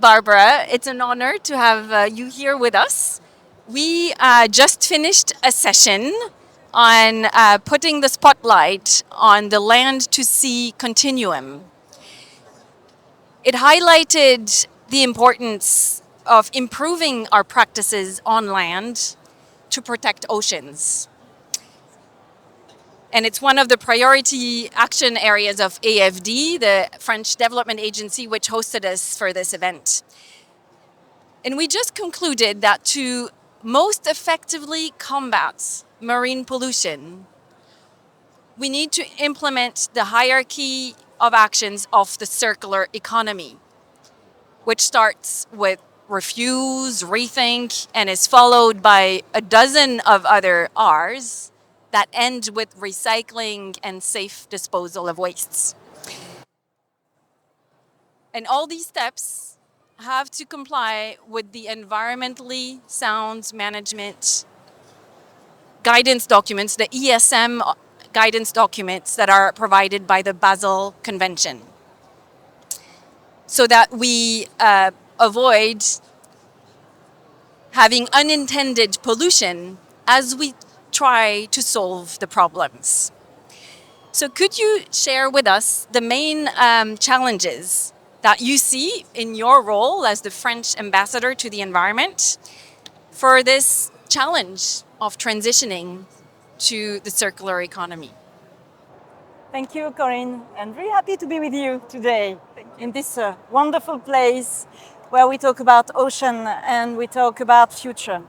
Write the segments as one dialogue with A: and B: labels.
A: Barbara. It's an honor to have you here with us. We just finished a session on putting the spotlight on the land to sea continuum. It highlighted the importance of improving our practices on land to protect oceans. And it's one of the priority action areas of AFD, the French Development Agency, which hosted us for this event. And we just concluded that to most effectively combat marine pollution, we need to implement the hierarchy of actions of the circular economy, which starts with refuse, rethink, and is followed by a dozen of other R's that end with recycling and safe disposal of wastes. And all these steps have to comply with the environmentally sound management guidance documents, the ESM guidance documents that are provided by the Basel Convention, so that we avoid having unintended pollution as we try to solve the problems. So could you share with us the main challenges that you see in your role as the French ambassador to the environment for this challenge of transitioning to the circular economy?
B: Thank you, Corinne. I'm very happy to be with you today in this wonderful place where we talk about ocean and we talk about future.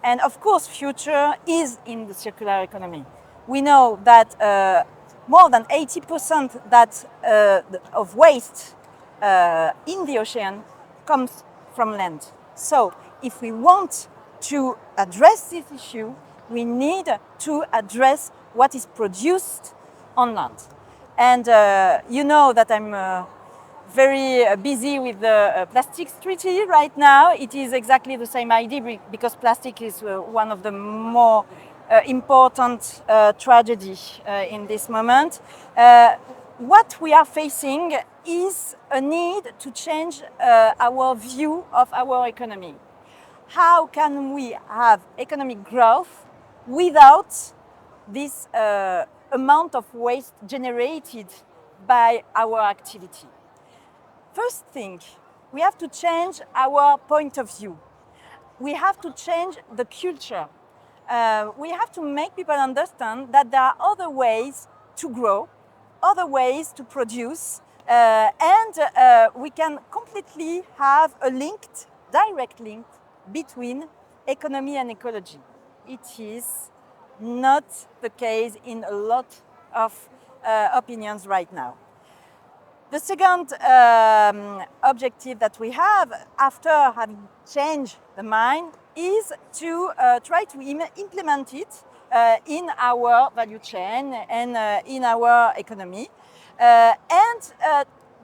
B: And of course, future is in the circular economy. We know that more than 80% of waste in the ocean comes from land. So if we want to address this issue, we need to address what is produced on land. And you know that I'm very busy with the plastics treaty right now. It is exactly the same idea because plastic is one of the more important tragedies in this moment. What we are facing is a need to change our view of our economy. How can we have economic growth without this amount of waste generated by our activity? First thing, we have to change our point of view. We have to change the culture. We have to make people understand that there are other ways to grow, other ways to produce, and we can completely have a direct link between economy and ecology. It is not the case in a lot of opinions right now. The second objective that we have after having changed the mind is to try to implement it in our value chain and in our economy. And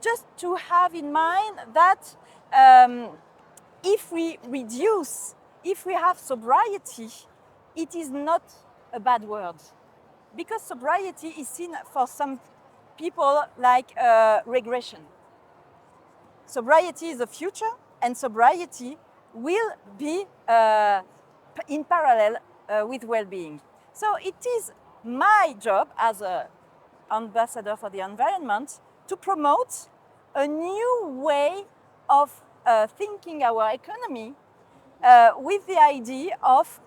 B: just to have in mind that if we have sobriety, it is not a bad word. Because sobriety is seen for some people like regression. Sobriety is the future, and sobriety will be in parallel with well-being. So it is my job as an ambassador for the environment to promote a new way of thinking our economy with the idea of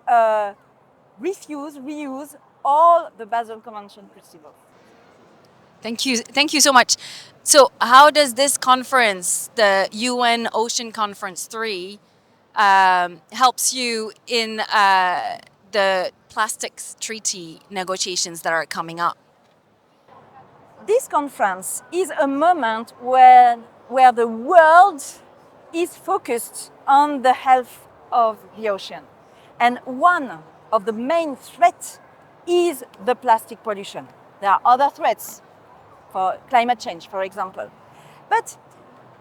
B: refuse, reuse all the Basel Convention principles.
A: Thank you so much. So how does this conference, the UN Ocean Conference 3, helps you in the plastics treaty negotiations that are coming up?
B: This conference is a moment where the world is focused on the health of the ocean. And one of the main threats is the plastic pollution. There are other threats, for climate change, for example. But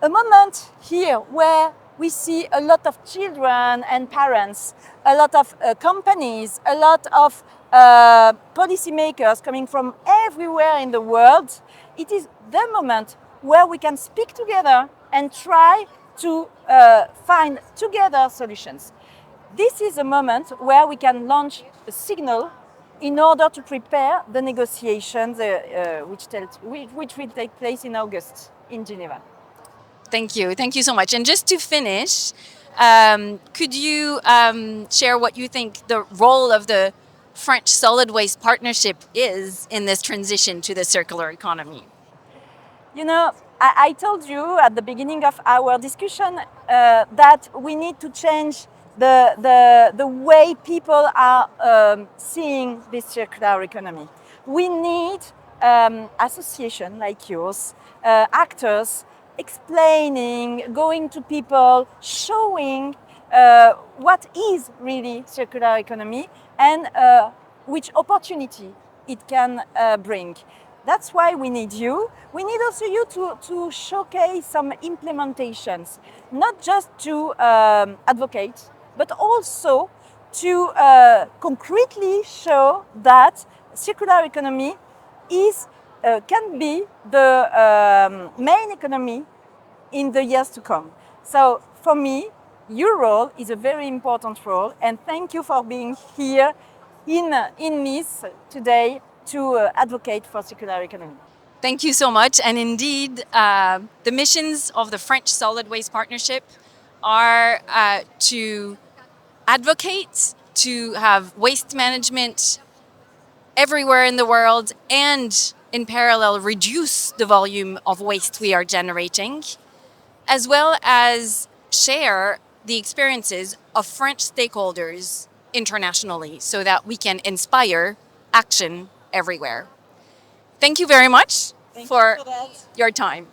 B: a moment here where we see a lot of children and parents, a lot of companies, a lot of policymakers coming from everywhere in the world, it is the moment where we can speak together and try to find together solutions. This is a moment where we can launch a signal in order to prepare the negotiations which will take place in August in Geneva.
A: Thank you. Thank you so much. And just to finish, could you share what you think the role of the French solid waste partnership is in this transition to the circular economy?
B: You know, I told you at the beginning of our discussion that we need to change the way people are seeing this circular economy. We need associations like yours, actors, explaining, going to people, showing what is really circular economy and which opportunity it can bring. That's why we need you. We need also you to showcase some implementations, not just to advocate, but also to concretely show that circular economy can be the main economy in the years to come. So for me, your role is a very important role, and thank you for being here in Nice today to advocate for circular economy.
A: Thank you so much. And indeed, the missions of the French Solid Waste Partnership are to advocate, to have waste management everywhere in the world, and in parallel reduce the volume of waste we are generating, as well as share the experiences of French stakeholders internationally so that we can inspire action everywhere. Thank you very much for your time.